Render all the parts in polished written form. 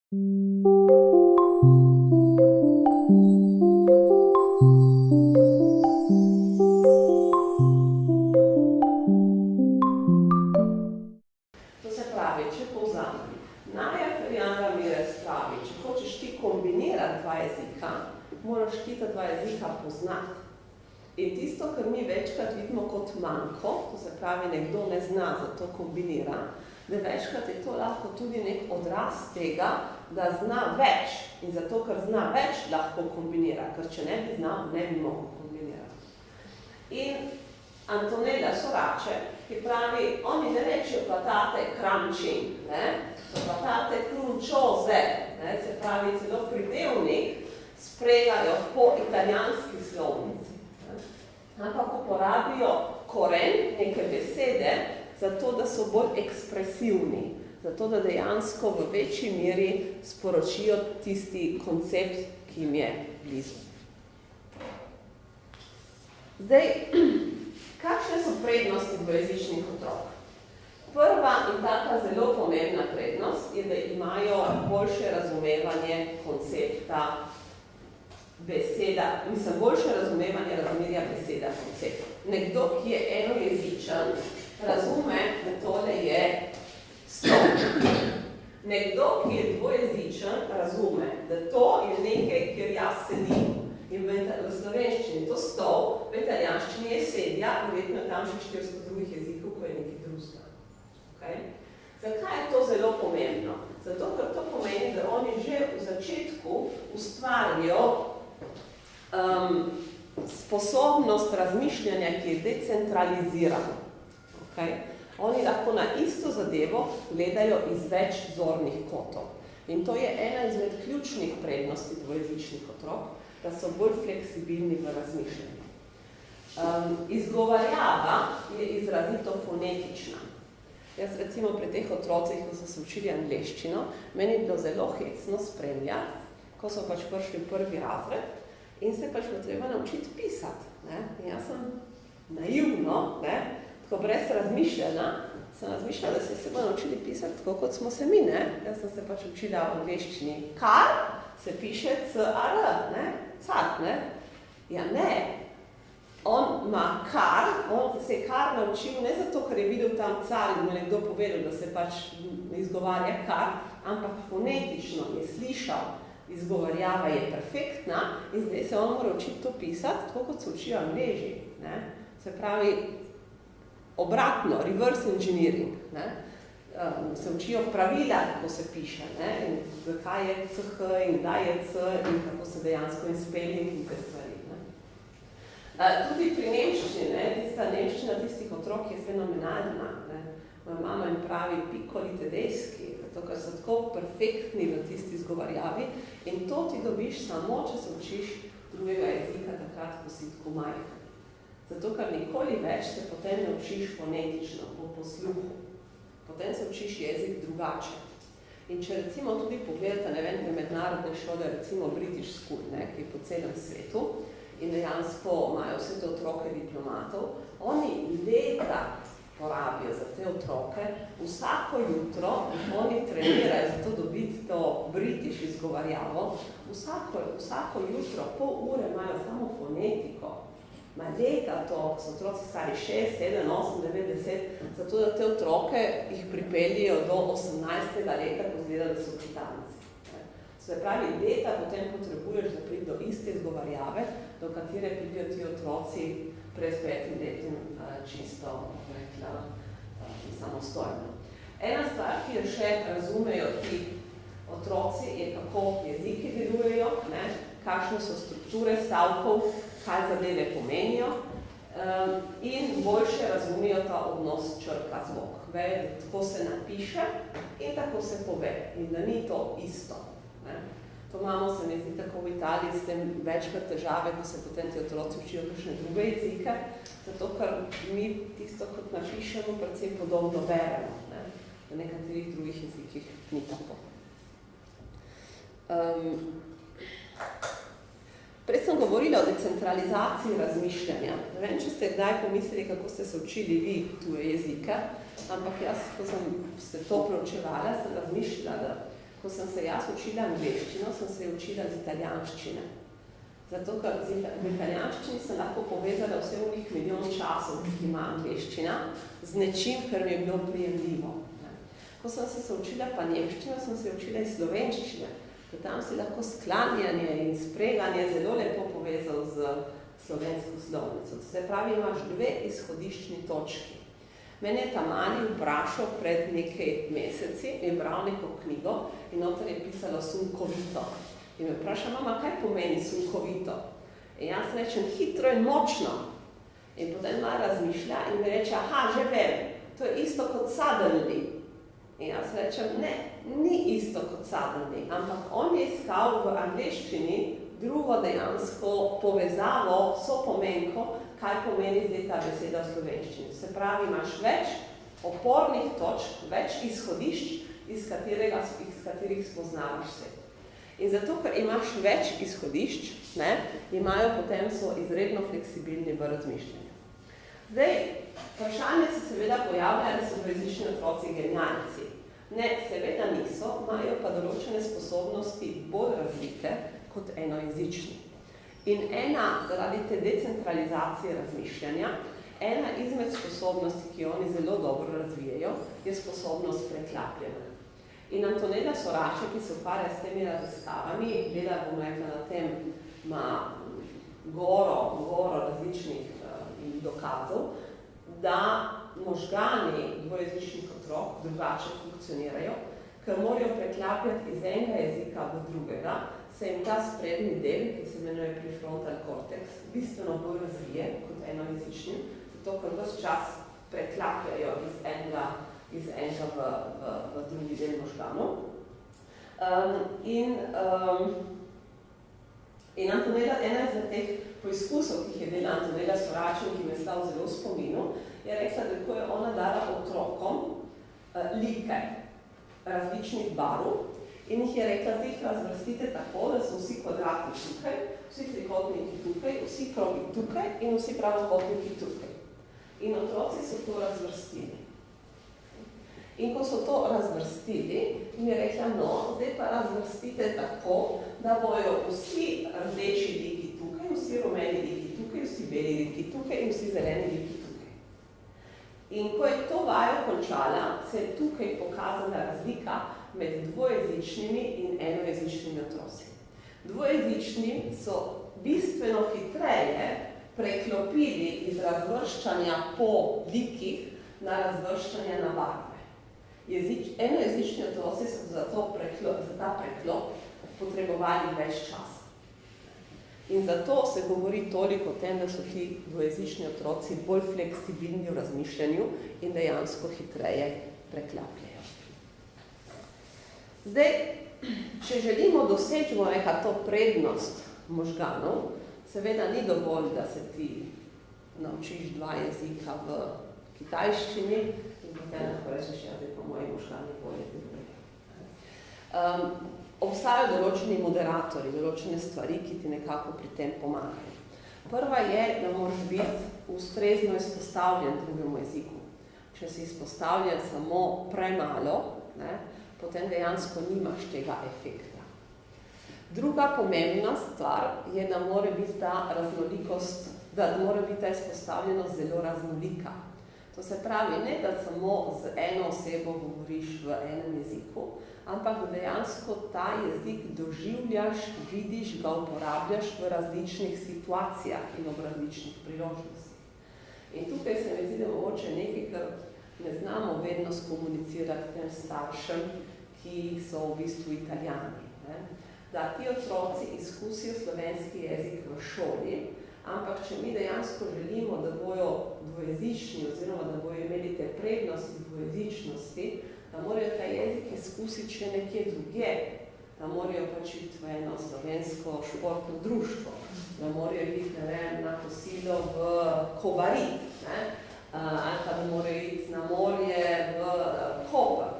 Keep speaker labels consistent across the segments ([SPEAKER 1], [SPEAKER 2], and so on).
[SPEAKER 1] To se pravi, če povzamem, Naja Ferjan Ramirez pravi, če hočeš ti kombinirati dva jezika, moraš ti ta dva jezika poznati. In tisto, kar mi večkrat vidimo kot manko, to se pravi, nekdo ne zna, zato kombinira, da večkrat je to lahko tudi nek odraz tega, da zna več. In zato, ker zna več, lahko kombinira, ker če ne bi znal, ne bi mogel kombinirati. In Antonella Sorace, ki pravi, oni ne rečejo patate crunching, so patate crunchose, se pravi, celo pridevnik sprejajo po italijanski slovnici. Ampak uporabijo koren neke besede, zato da so bolj ekspresivni, zato da dejansko v večji meri sporočijo tisti koncept, ki jim je blizu. Zdaj, kakšne so prednosti dvojezičnih otrok? Prva in taka zelo pomembna prednost je, da imajo boljše razumevanje koncepta beseda, boljše razumevanje razmerja beseda koncept. Nekdo, ki je enojezičen, razume, da tole je stol. Nekdo, ki je dvojezičen, razume, da to je nekaj, kjer jaz sedim. In v slovenščini to stol, v italijanščini je sedja, verjetno tam še 400 drugih jezikov, ko je nekaj drugega. Okay? Zakaj je to zelo pomembno? Zato, ker to pomeni, da oni že v začetku ustvarijo sposobnost razmišljanja, ki je decentralizirana. Okay? Oni lahko na isto zadevo gledajo iz več zornih kotov. In to je ena izmed ključnih prednosti dvojezičnih otrok, da so bolj fleksibilni v razmišljanju. Izgovarjava je izrazito fonetična. Jaz recimo pri teh otrocih, ko so se učili angleščino, meni je bilo zelo hecno spremljati, ko so pač prišli v prvi razred in se pač bo treba naučiti pisati. In jaz sem naivno, tako brez razmišljanja, sem razmišljala, da se bo naučili pisati tako, kot smo se mi. Jaz sem se pač učila v angleščini. Kar se piše C-A-R, car, Ja ne, on ima kar, on se je kar naučil, ne zato, ker je videl tam car in mu nekdo povedal, da se pač izgovarja kar, ampak fonetično je slišal, izgovarjava je perfektna in zdaj se on mora učiti to pisati, tako kot se učijo Angleži. Se pravi, obratno, reverse engineering. Se učijo pravila, kako se piše, in zakaj je CH in kdaj je C in kako se dejansko spelling in te stvari. Tudi pri nemščini, tista nemščina tistih otrok je fenomenalna. Moja mama jim pravi piccoli tedeschi, zato ker so tako perfektni v tisti izgovarjavi in to ti dobiš samo, če se učiš drugega jezika takrat, ko si tako majhen. Zato ker nikoli več se potem ne učiš fonetično, po posluhu. Potem se učiš jezik drugače. In če recimo tudi pogledate, te mednarodne šole, recimo British School, ki je po celem svetu in dejansko imajo vse te otroke diplomatov, oni leta porabijo za te otroke, vsako jutro oni trenirajo za to dobiti to British izgovarjavo, vsako jutro, pol ure imajo samo fonetiko. Leta to, so otroci stari 6, 7, 8, 9, 10, zato da te otroke jih pripeljijo do 18. leta, ko zgleda, da so britanci. Se pravi, leta potem potrebuješ, da pridi do iste izgovarjave, do katere pridijo ti otroci pred 5 letim čisto, rekla, samostojno. Ena stvar, ki jo še razumejo ti otroci, je kako jeziki delujejo, kakšne so strukture stavkov, kaj zadeve pomenijo in boljše razumijo ta odnos črka zvok. Vejo, da tako se napiše in tako se pove in da ni to isto. To imamo, se mi zdi, tako v Italiji s tem večkrat težave, ko se potem ti otroci učijo kakšne druge jezike, zato ker mi tisto, kot napišemo, predvsem podobno beremo. V nekaterih drugih jezikih ni tako. Prej sem govorila o decentralizaciji razmišljanja. Ne vem, če ste kdaj pomislili, kako ste se učili vi tuje jezike, ampak jaz, ko sem se to preučevala, sem razmišljala, da Ko sem se jaz učila angleščino, sem se učila z italijanščine. Zato, ker v italijanščini sem lahko povezala vse unih milijon časov, ki ima angleščina, z nečim, kar mi je bilo prijemljivo. Ko sem se učila pa nemščino, sem se učila iz slovenščine, ker tam si lahko sklanjanje in spreganje zelo lepo povezal z slovensko slovnico. To se pravi, imaš dve izhodiščni točki. Mene je Tamani vprašal pred nekaj meseci, je bral neko knjigo in noter je pisalo sunkovito. In me vpraša, mama, kaj pomeni sunkovito? In jaz rečem, hitro in močno. In potem malo razmišlja in mi reče, aha, že vem, to je isto kot suddenly. In jaz rečem, ne, ni isto kot suddenly, ampak on je iskal v angleščini drugo dejansko povezavo, sopomenko, kaj pomeni zdaj ta beseda v slovenščini. Se pravi, imaš več opornih točk, več izhodišč, iz katerih spoznavaš svet. In zato, ker imaš več izhodišč, imajo potem so izredno fleksibilni v razmišljanju. Zdaj, vprašanje se seveda pojavlja, da so dvojezični otroci genialci. Ne, seveda niso, imajo pa določene sposobnosti bolj razlike kot enojezični. In zaradi te decentralizacije razmišljanja, ena izmed sposobnosti, ki oni zelo dobro razvijajo, je sposobnost preklapljanja. In Antonella Sorace, ki se ukvarja s temi raziskavami, dela, bomo rekla, na tem, ima goro različnih dokazov, da možgani dvojezičnih otrok drugače funkcionirajo, ker morajo preklapljati iz enega jezika v drugega, se jim ta sprednji del, ki se imenuje prefrontal cortex, bistveno bolj razvije kot enojezični, zato ker ves čas preklapljajo iz enega v drugi del možganov. In Antonella, ena izmed teh poizkusov, ki jih je dela Antonella Sorace, ki me je stal zelo v spominu, je rekla, da ko je ona dala otrokom like različnih barv in jih je rekla, da jih razvrstite tako, da so vsi kvadrati tukaj, vsi trikotniki tukaj, vsi krogi tukaj in vsi pravokotniki tukaj. In otroci so to razvrstili. In ko so to razvrstili, jim je rekla, no, zdaj pa razvrstite tako, da bojo vsi rdeči liki tukaj, vsi rumeni liki tukaj, vsi beli liki tukaj in vsi zeleni liki tukaj. In ko je to vajo končala, se je tukaj pokazala razlika med dvojezičnimi in enojezičnimi otroci. Dvojezični so bistveno hitreje preklopili iz razvrščanja po likih na razvrščanje na barve. Enojezični otroci so za ta preklop potrebovali več časa. In zato se govori toliko o tem, da so ti dvojezični otroci bolj fleksibilni v razmišljanju in dejansko hitreje preklapljajo. Zdaj, če želimo doseči to prednost možganov, seveda ni dovolj, da se ti naučiš dva jezika v kitajščini in potem lahko rečeš, ja, zdaj pa moji možgani bolje delujejo. Obstajajo določeni moderatorji, določene stvari, ki ti nekako pri tem pomagajo. Prva je, da moraš biti ustrezno izpostavljen drugemu jeziku. Če si izpostavljen samo premalo, potem dejansko nimaš tega efekta. Druga pomembna stvar je, da mora biti ta raznolikost, da mora biti ta izpostavljenost zelo raznolika. To se pravi, ne da samo z eno osebo govoriš v enem jeziku, ampak da dejansko ta jezik doživljaš, vidiš, ga uporabljaš v različnih situacijah in ob različnih priložnostih. In tukaj se mi zdi, da mogoče nekaj, ker ne znamo vedno skomunicirati tem staršem, ki so v bistvu Italijani. Da ti otroci izkusijo slovenski jezik v šoli, ampak če mi dejansko želimo, da bojo dvojezični oziroma da bojo imeli te prednosti dvojezičnosti, da morajo ta jezik izkusiti še nekje drugje, da morajo pač iti v eno slovensko športno društvo, da morajo iti, na kosilo v Kobarid, ali pa da morajo iti na morje v Koper.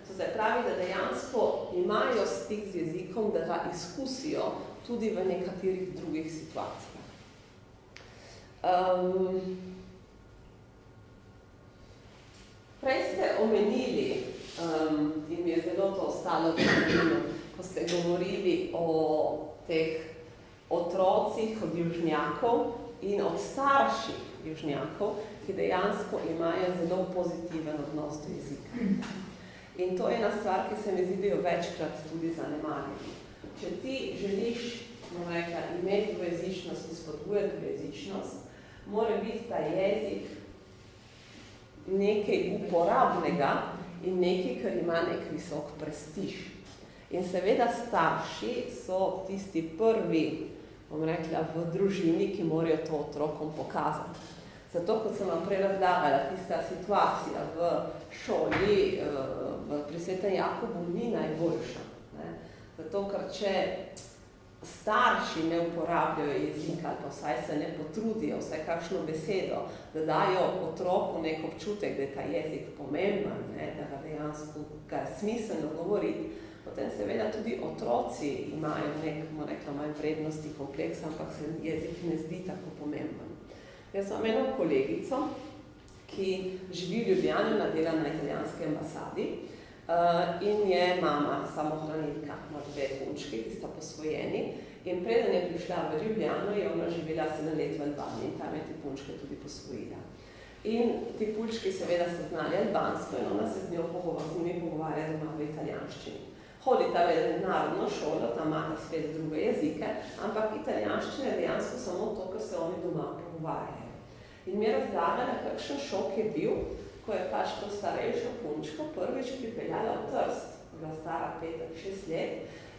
[SPEAKER 1] To se pravi, da dejansko imajo stik z jezikom, da ga izkusijo tudi v nekaterih drugih situacijah. Prej ste omenili in mi je zelo to ostalo v spominu, ko ste govorili o teh otrocih od južnjakov in od starših južnjakov, ki dejansko imajo zelo pozitiven odnos do jezika. In to je ena stvar, ki se mi zdi, da jo večkrat tudi zanemarjamo. Če ti želiš, imeti dvojezičnost in spodbujati dvojezičnost, mora biti ta jezik nekaj uporabnega in nekaj, kar ima nek visok prestiž. In seveda starši so tisti prvi, v družini, ki morajo to otrokom pokazati. Zato, kot sem vam prej razlagala, tista situacija v šoli, pri Svetem Jakobu ni najboljša. Zato, ker če starši ne uporabljajo jezika, ali pa vsaj se ne potrudijo, vsaj kakšno besedo, da dajo otroku nek občutek, da je ta jezik pomemben, da ga dejansko ga je smiselno govoriti, potem seveda tudi otroci imajo nek, manj vrednosti kompleks, ampak se jezik ne zdi tako pomemben. Jaz imam eno kolegico, ki živi v Ljubljani, dela na italijanski ambasadi, in je mama samohranilka, ima 2 punčki, ki sta posvojeni, in preden je prišla v Ljubljano, je ona živela 7 let v Albaniji in tam je te punčke tudi posvojila. In ti punčki seveda so znali albansko in ona se z njimi pogovarja doma v italijanščini. Hodita v mednarodno šolo, tam imata spet druge jezike, ampak italijanščina je dejansko samo to, kar se oni doma pogovarjajo. In mi je razlagala, kakšen šok je bil, ko je pač to starejšo punčko prvič pripeljala v Trst, bila stara 5 ali 6 let,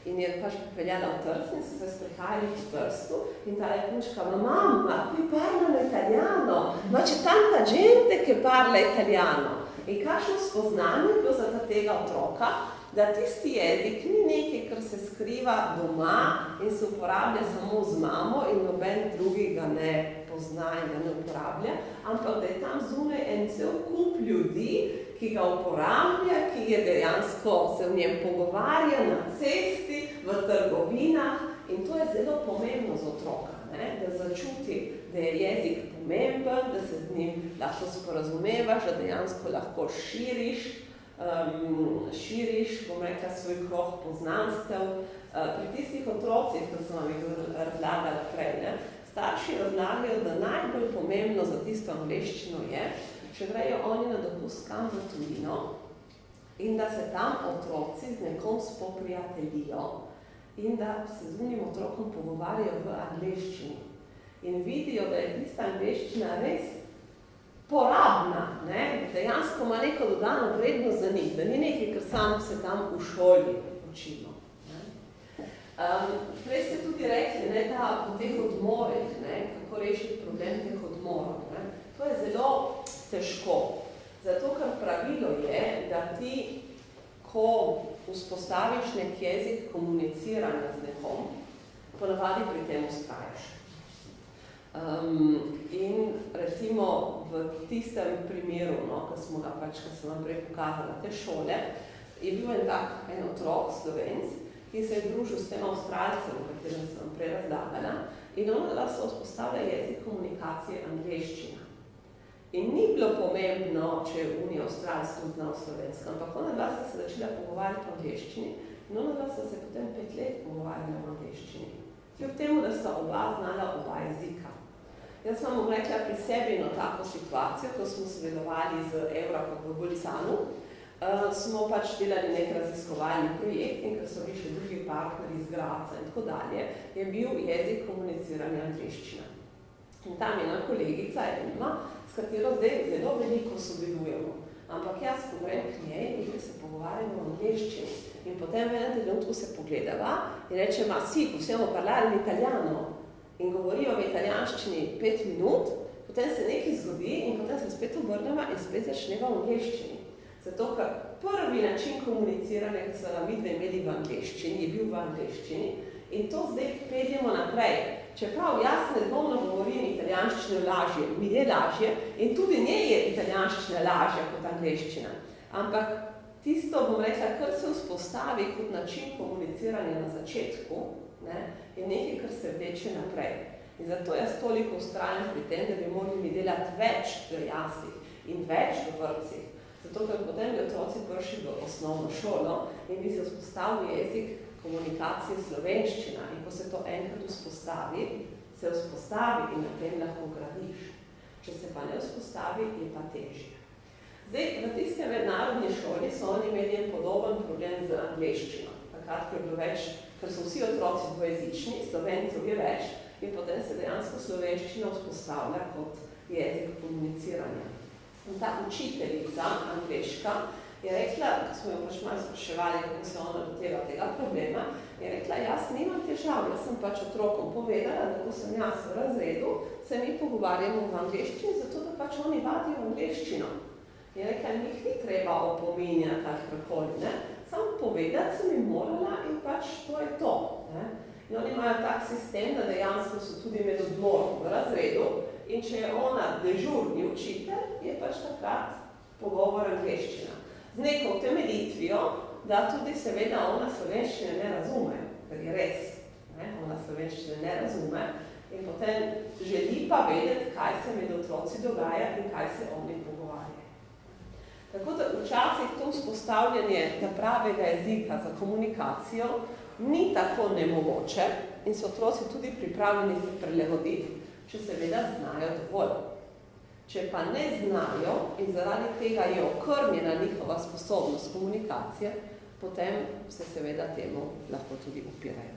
[SPEAKER 1] in je pač pripeljala v Trst in so se sprehajali v Trstu in ta je punčka, mamma, qui parlano italiano, ma c'è tanta gente che parla italiano. In kakšno spoznanje je bilo za tega otroka, da tisti jezik ni nekaj, kar se skriva doma in se uporablja samo z mamo in noben drugi ga ne pozna in ga ne uporablja, ampak da je tam zunaj en cel kup ljudi, ki ga uporablja, ki je dejansko se v njem pogovarja na cesti, v trgovinah in to je zelo pomembno za otroka, da začuti, da je jezik pomemben, da se z njim lahko sporazumevaš, da dejansko lahko širiš, svoj krog poznanstev. Pri tistih otrocih, ko sem vam jih razlagala prej, starši razlagajo, da najbolj pomembno za tisto angleščino je, če grejo oni na dopust kam v tujino in da se tam otroci z nekom spoprijateljijo in da se z unim otrokom pogovarjajo v angleščini. In vidijo, da je tista angleščina res porabna, dejansko ima neko dodano vrednost za njih, da ni nekaj, kar samo se tam v šoli učimo. Prej ste tudi rekli, da po teh odmorih, kako rešiti problem teh odmorov. To je zelo težko, zato ker pravilo je, da ti, ko vzpostaviš nek jezik komuniciranja z nekom, ponavadi pri tem vztrajaš. In recimo v tistem primeru, ko sem vam prej pokazala te šole, je bil en otrok, Slovenc, ki se je družil s tem Avstralcem, o katerem sem vam prej razlagala, in ona se vzpostavlja jezik komunikacije angleščina. In ni bilo pomembno, če je Unija Avstralsko znal slovensko, ampak ona se začela pogovarjati v angleščini in ona se potem 5 let pogovarjala v angleščini. Kljub temu, da sta oba znala oba jezika. Jaz sem vam rekla pri sebi eno tako situacijo, ko smo sodelovali z Evrako v Bolcanu, smo pač delali nek raziskovalni projekt in ker so bili še drugi partneri iz Graca in tako dalje, je bil jezik komuniciranja angleščina. In tam je ena kolegica, Emma, s katero zdaj zelo veliko sodelujemo. Ampak jaz pogrem k njej in se pogovarjamo v angleščini. In potem v enem trenutku se pogledava in reče, ma si, possiamo parlare in italijano. In govorijo v italijanščini 5 minut, potem se nekaj zgodi in potem se spet obrneva in spet začneva v angleščini. Zato, ker prvi način komuniciranja, ki so ga midve imeli v angleščini, je bil v angleščini in to zdaj peljemo naprej. Čeprav jaz nedvomno govorim italijanščino lažje, mi je lažje in tudi njej je italijanščina lažja kot angleščina. Ampak tisto, bom rekla, kar se vzpostavi kot način komuniciranja na začetku, je nekaj, kar se vleče naprej. In zato jaz toliko vztrajam pri tem, da bi morali delati več v jaslih in več v vrtcih. Zato, ker potem bi otroci prišli v osnovno šolo in bi se vzpostavil jezik komunikacije slovenščina. In ko se to enkrat vzpostavi, se vzpostavi in na tem lahko gradiš. Če se pa ne vzpostavi, je pa težje. Zdaj, v tiste mednarodni šoli so oni imeli podoben problem z angleščino. Takrat, ko je bilo več, ker so vsi otroci dvojezični, Slovencev je več, in potem se dejansko slovenščina vzpostavlja kot jezik komuniciranja. In ta učiteljica, angleška, je rekla, ko smo jo pač malo spraševali, kako se ona loteva tega problema, je rekla, jaz nimam težav, jaz sem pač otrokom povedala, da ko sem jaz v razredu, se mi pogovarjamo v angleščini, zato da pač oni vadijo angleščino. Je rekla, njih ni treba opominjati ali kakoli, ne? Samo povedati sem jim morala in pač to je to. Ne? In oni imajo tak sistem, da dejansko so tudi med odmorom v razredu in če je ona dežurni učitelj, je pač takrat pogovor angleščina. Z neko utemeljitvijo, da tudi seveda ona slovenščine ne razume, ker je res, ne? Ona slovenščine ne razume in potem želi pa vedeti, kaj se med otroci dogaja in kaj se oni pogovarjajo. Tako da včasih to vzpostavljanje pravega jezika za komunikacijo ni tako nemogoče in so otroci tudi pripravljeni se prilagoditi, če seveda znajo dovolj. Če pa ne znajo in zaradi tega je okrnjena njihova sposobnost komunikacije, potem se seveda temu lahko tudi upirajo.